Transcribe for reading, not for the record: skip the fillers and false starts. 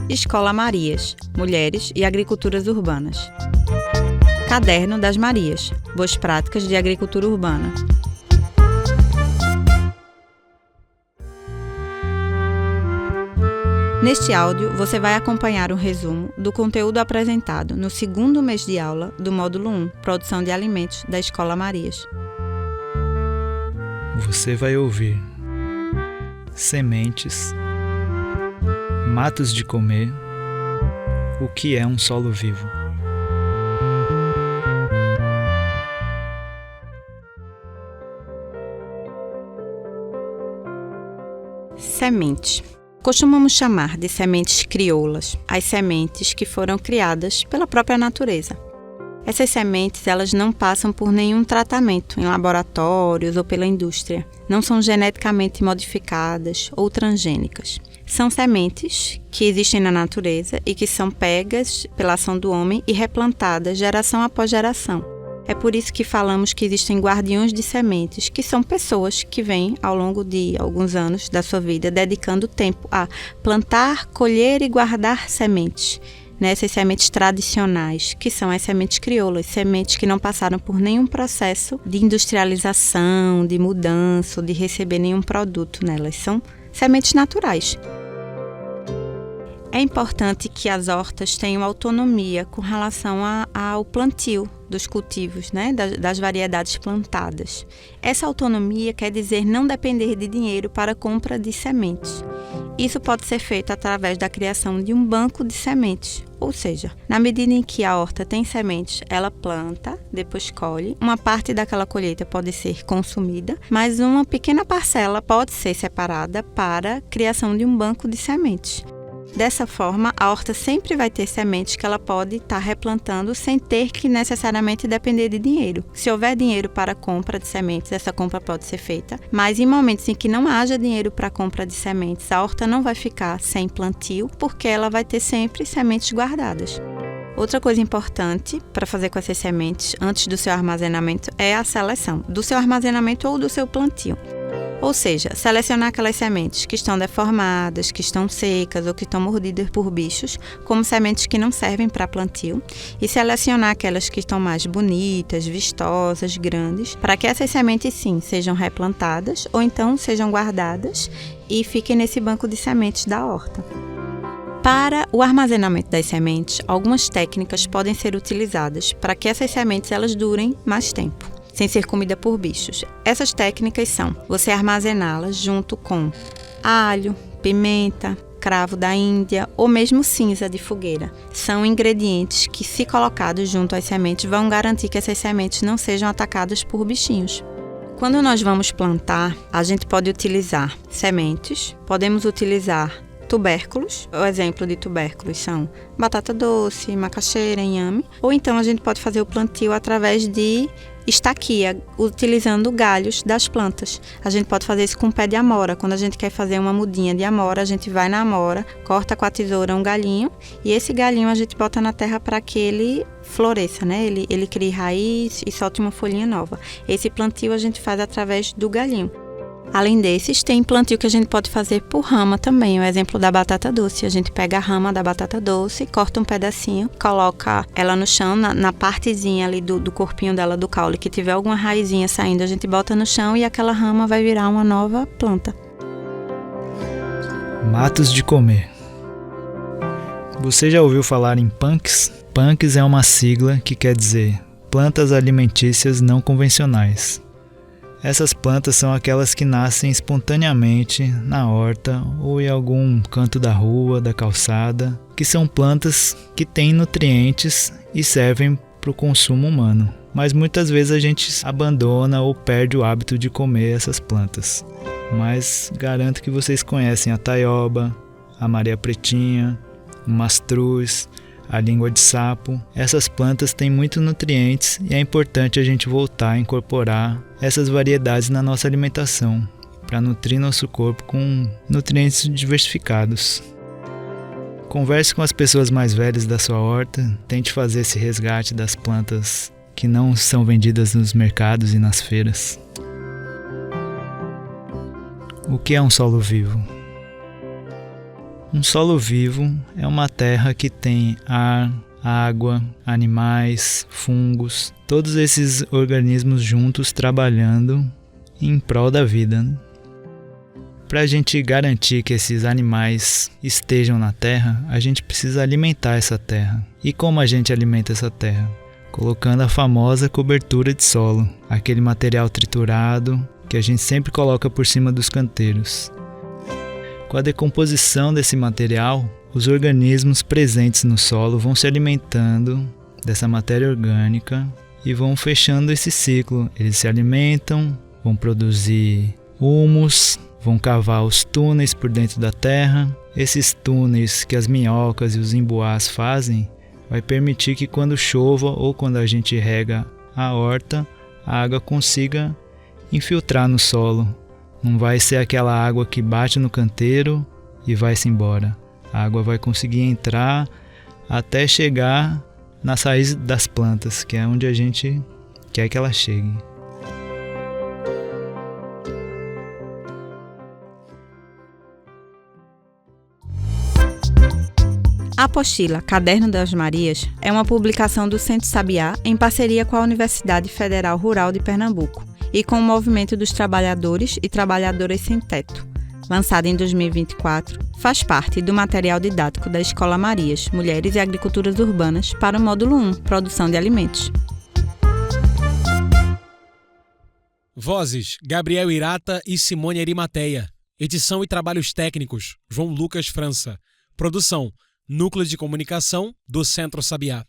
Escola Marias, Mulheres e Agriculturas Urbanas. Caderno das Marias, Boas Práticas de Agricultura Urbana. Neste áudio, você vai acompanhar um resumo do conteúdo apresentado no segundo mês de aula do Módulo 1, Produção de Alimentos, da Escola Marias. Você vai ouvir sementes, matos de comer, o que é um solo vivo. Semente. Costumamos chamar de sementes crioulas as sementes que foram criadas pela própria natureza. Essas sementes elas não passam por nenhum tratamento em laboratórios ou pela indústria. Não são geneticamente modificadas ou transgênicas. São sementes que existem na natureza e que são pegas pela ação do homem e replantadas geração após geração. É por isso que falamos que existem guardiões de sementes, que são pessoas que vêm ao longo de alguns anos da sua vida dedicando tempo a plantar, colher e guardar sementes. Essas sementes tradicionais, que são as sementes crioulas, sementes que não passaram por nenhum processo de industrialização, de mudança, de receber nenhum produto nelas. São sementes naturais. É importante que as hortas tenham autonomia com relação ao plantio dos cultivos, das variedades plantadas. Essa autonomia quer dizer não depender de dinheiro para a compra de sementes. Isso pode ser feito através da criação de um banco de sementes, ou seja, na medida em que a horta tem sementes, ela planta, depois colhe. Uma parte daquela colheita pode ser consumida, mas uma pequena parcela pode ser separada para a criação de um banco de sementes. Dessa forma, a horta sempre vai ter sementes que ela pode estar replantando sem ter que necessariamente depender de dinheiro. Se houver dinheiro para a compra de sementes, essa compra pode ser feita, mas em momentos em que não haja dinheiro para a compra de sementes, a horta não vai ficar sem plantio, porque ela vai ter sempre sementes guardadas. Outra coisa importante para fazer com essas sementes antes do seu armazenamento é a seleção do seu armazenamento ou do seu plantio. Ou seja, selecionar aquelas sementes que estão deformadas, que estão secas ou que estão mordidas por bichos, como sementes que não servem para plantio, e selecionar aquelas que estão mais bonitas, vistosas, grandes, para que essas sementes sim sejam replantadas ou então sejam guardadas e fiquem nesse banco de sementes da horta. Para o armazenamento das sementes, algumas técnicas podem ser utilizadas para que essas sementes elas durem mais tempo, sem ser comida por bichos. Essas técnicas são você armazená-las junto com alho, pimenta, cravo da Índia ou mesmo cinza de fogueira. São ingredientes que, se colocados junto às sementes, vão garantir que essas sementes não sejam atacadas por bichinhos. Quando nós vamos plantar, a gente pode utilizar sementes, podemos utilizar tubérculos. O exemplo de tubérculos são batata doce, macaxeira, inhame, ou então a gente pode fazer o plantio através de estaquia, utilizando galhos das plantas. A gente pode fazer isso com pé de amora. Quando a gente quer fazer uma mudinha de amora, a gente vai na amora, corta com a tesoura um galinho e esse galinho a gente bota na terra para que ele floresça, Ele crie raiz e solte uma folhinha nova. Esse plantio a gente faz através do galinho. Além desses, tem plantio que a gente pode fazer por rama também. O exemplo da batata doce. A gente pega a rama da batata doce, corta um pedacinho, coloca ela no chão, na partezinha ali do corpinho dela, do caule, que tiver alguma raizinha saindo, a gente bota no chão e aquela rama vai virar uma nova planta. Matos de comer. Você já ouviu falar em PANCs? PANCs é uma sigla que quer dizer Plantas Alimentícias Não Convencionais. Essas plantas são aquelas que nascem espontaneamente na horta ou em algum canto da rua, da calçada, que são plantas que têm nutrientes e servem para o consumo humano. Mas muitas vezes a gente abandona ou perde o hábito de comer essas plantas. Mas garanto que vocês conhecem a taioba, a maria pretinha, o mastruz, a língua de sapo. Essas plantas têm muitos nutrientes e é importante a gente voltar a incorporar essas variedades na nossa alimentação, para nutrir nosso corpo com nutrientes diversificados. Converse com as pessoas mais velhas da sua horta, tente fazer esse resgate das plantas que não são vendidas nos mercados e nas feiras. O que é um solo vivo? Um solo vivo é uma terra que tem ar, água, animais, fungos, todos esses organismos juntos trabalhando em prol da vida. Para a gente garantir que esses animais estejam na terra, a gente precisa alimentar essa terra. E como a gente alimenta essa terra? Colocando a famosa cobertura de solo, aquele material triturado que a gente sempre coloca por cima dos canteiros. Com a decomposição desse material, os organismos presentes no solo vão se alimentando dessa matéria orgânica e vão fechando esse ciclo. Eles se alimentam, vão produzir humus, vão cavar os túneis por dentro da terra. Esses túneis que as minhocas e os emboás fazem vai permitir que quando chova ou quando a gente rega a horta, a água consiga infiltrar no solo. Não vai ser aquela água que bate no canteiro e vai-se embora. A água vai conseguir entrar até chegar nas raízes das plantas, que é onde a gente quer que ela chegue. A apostila Caderno das Marias é uma publicação do Centro Sabiá em parceria com a Universidade Federal Rural de Pernambuco e com o Movimento dos Trabalhadores e Trabalhadoras Sem Teto. Lançada em 2024, faz parte do material didático da Escola Marias, Mulheres e Agriculturas Urbanas para o Módulo 1, Produção de Alimentos. Vozes: Gabriel Irata e Simone Arimateia. Edição e trabalhos técnicos: João Lucas França. Produção: Núcleo de Comunicação do Centro Sabiá.